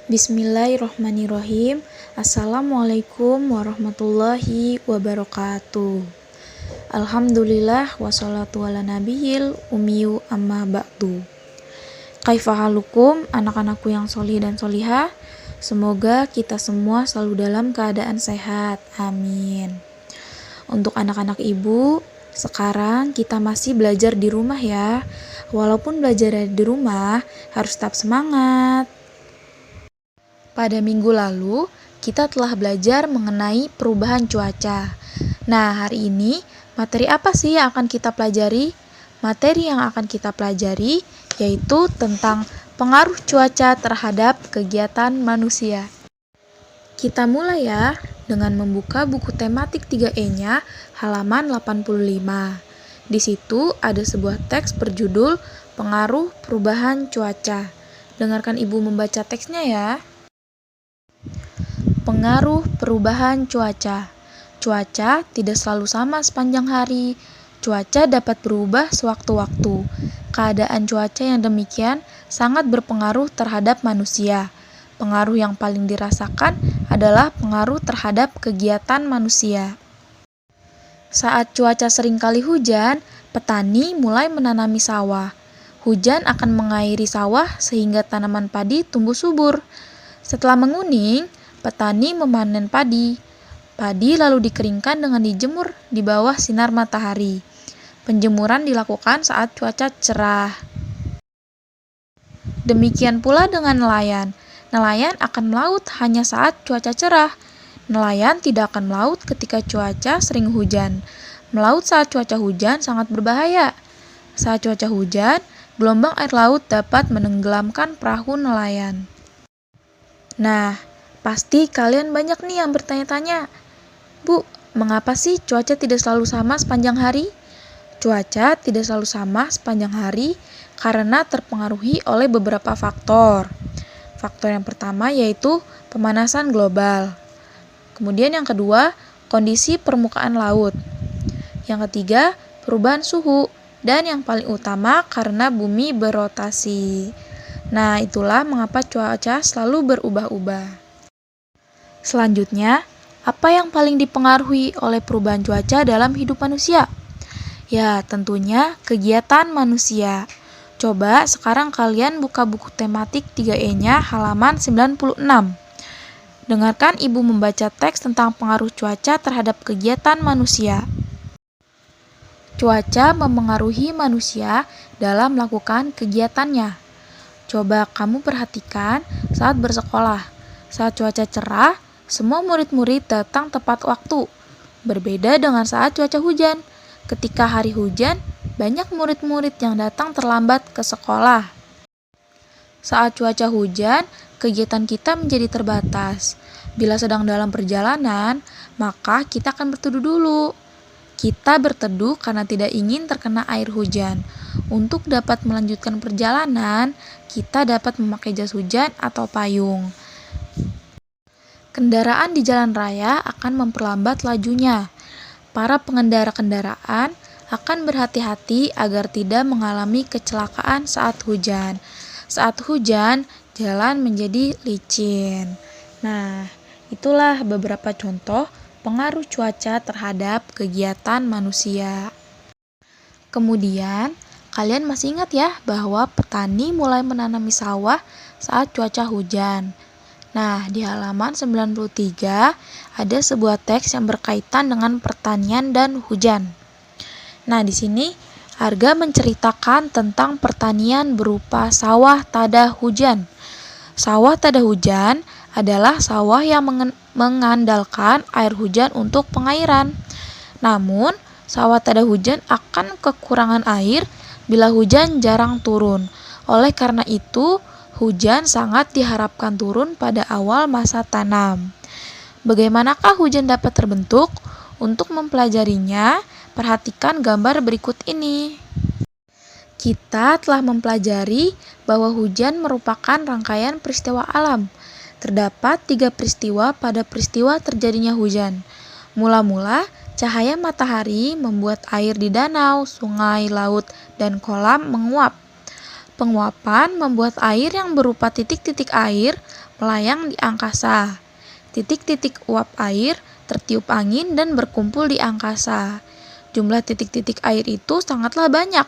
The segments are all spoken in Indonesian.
Bismillahirrohmanirrohim. Assalamualaikum warahmatullahi wabarakatuh. Alhamdulillah wassalatu ala nabiyil ummiyu amma ba'du. Kaifahalukum anak-anakku yang solih dan solihah. Semoga kita semua selalu dalam keadaan sehat. Amin. Untuk anak-anak ibu, sekarang kita masih belajar di rumah ya. Walaupun belajar di rumah, harus tetap semangat. Pada minggu lalu, kita telah belajar mengenai perubahan cuaca. Nah, hari ini, materi apa sih yang akan kita pelajari? Materi yang akan kita pelajari yaitu tentang pengaruh cuaca terhadap kegiatan manusia. Kita mulai ya dengan membuka buku tematik 3E-nya halaman 85. Di situ ada sebuah teks berjudul Pengaruh Perubahan Cuaca. Dengarkan ibu membaca teksnya ya. Pengaruh perubahan cuaca. Cuaca tidak selalu sama sepanjang hari. Cuaca dapat berubah sewaktu-waktu. Keadaan cuaca yang demikian sangat berpengaruh terhadap manusia. Pengaruh yang paling dirasakan adalah pengaruh terhadap kegiatan manusia. Saat cuaca seringkali hujan, petani mulai menanami sawah. Hujan akan mengairi sawah sehingga tanaman padi tumbuh subur. Setelah menguning, petani memanen padi. Padi lalu dikeringkan dengan dijemur di bawah sinar matahari. Penjemuran dilakukan saat cuaca cerah. Demikian pula dengan nelayan. Nelayan akan melaut hanya saat cuaca cerah. Nelayan tidak akan melaut ketika cuaca sering hujan. Melaut saat cuaca hujan sangat berbahaya. Saat cuaca hujan, gelombang air laut dapat menenggelamkan perahu nelayan. Nah, pasti kalian banyak nih yang bertanya-tanya, Bu, mengapa sih cuaca tidak selalu sama sepanjang hari? Cuaca tidak selalu sama sepanjang hari karena terpengaruhi oleh beberapa faktor. Faktor yang pertama yaitu pemanasan global. Kemudian yang kedua, kondisi permukaan laut. Yang ketiga, perubahan suhu. Dan yang paling utama karena bumi berotasi. Nah, itulah mengapa cuaca selalu berubah-ubah. Selanjutnya, apa yang paling dipengaruhi oleh perubahan cuaca dalam hidup manusia? Ya, tentunya kegiatan manusia. Coba sekarang kalian buka buku tematik 3E-nya halaman 96. Dengarkan ibu membaca teks tentang pengaruh cuaca terhadap kegiatan manusia. Cuaca memengaruhi manusia dalam melakukan kegiatannya. Coba kamu perhatikan saat bersekolah. Saat cuaca cerah, semua murid-murid datang tepat waktu. Berbeda dengan saat cuaca hujan. Ketika hari hujan, banyak murid-murid yang datang terlambat ke sekolah. Saat cuaca hujan, kegiatan kita menjadi terbatas. Bila sedang dalam perjalanan, maka kita akan berteduh dulu. Kita berteduh karena tidak ingin terkena air hujan. Untuk dapat melanjutkan perjalanan, kita dapat memakai jas hujan atau payung. Kendaraan di jalan raya akan memperlambat lajunya. Para pengendara kendaraan akan berhati-hati agar tidak mengalami kecelakaan saat hujan. Saat hujan, jalan menjadi licin. Nah, itulah beberapa contoh pengaruh cuaca terhadap kegiatan manusia. Kemudian, kalian masih ingat ya bahwa petani mulai menanami sawah saat cuaca hujan. Nah, di halaman 93 ada sebuah teks yang berkaitan dengan pertanian dan hujan. Nah, di sini Arga menceritakan tentang pertanian berupa sawah tada hujan. Sawah tada hujan adalah sawah yang mengandalkan air hujan untuk pengairan. Namun, sawah tada hujan akan kekurangan air bila hujan jarang turun. Oleh karena itu, hujan sangat diharapkan turun pada awal masa tanam. Bagaimanakah hujan dapat terbentuk? Untuk mempelajarinya, perhatikan gambar berikut ini. Kita telah mempelajari bahwa hujan merupakan rangkaian peristiwa alam. Terdapat 3 peristiwa pada peristiwa terjadinya hujan. Mula-mula, cahaya matahari membuat air di danau, sungai, laut, dan kolam menguap. Penguapan membuat air yang berupa titik-titik air melayang di angkasa. Titik-titik uap air tertiup angin dan berkumpul di angkasa. Jumlah titik-titik air itu sangatlah banyak.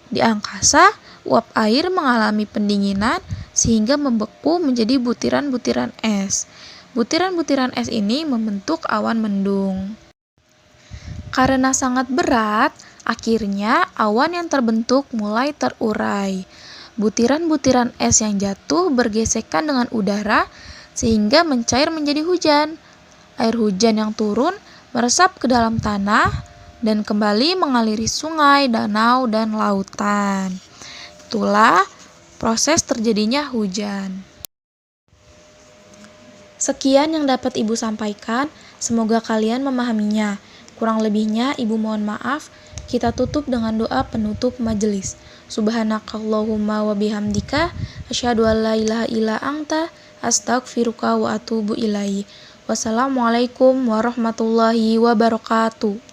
Di angkasa, uap air mengalami pendinginan sehingga membeku menjadi butiran-butiran es. Butiran-butiran es ini membentuk awan mendung. Karena sangat berat, akhirnya awan yang terbentuk mulai terurai. Butiran-butiran es yang jatuh bergesekan dengan udara sehingga mencair menjadi hujan. Air hujan yang turun meresap ke dalam tanah dan kembali mengaliri sungai, danau, dan lautan. Itulah proses terjadinya hujan. Sekian yang dapat Ibu sampaikan, semoga kalian memahaminya. Kurang lebihnya Ibu mohon maaf. Kita tutup dengan doa penutup majelis. Subhanakallahumma wa bihamdika asyhadu an la ilaha illa anta astaghfiruka wa atubu ilaihi. Wassalamualaikum warahmatullahi wabarakatuh.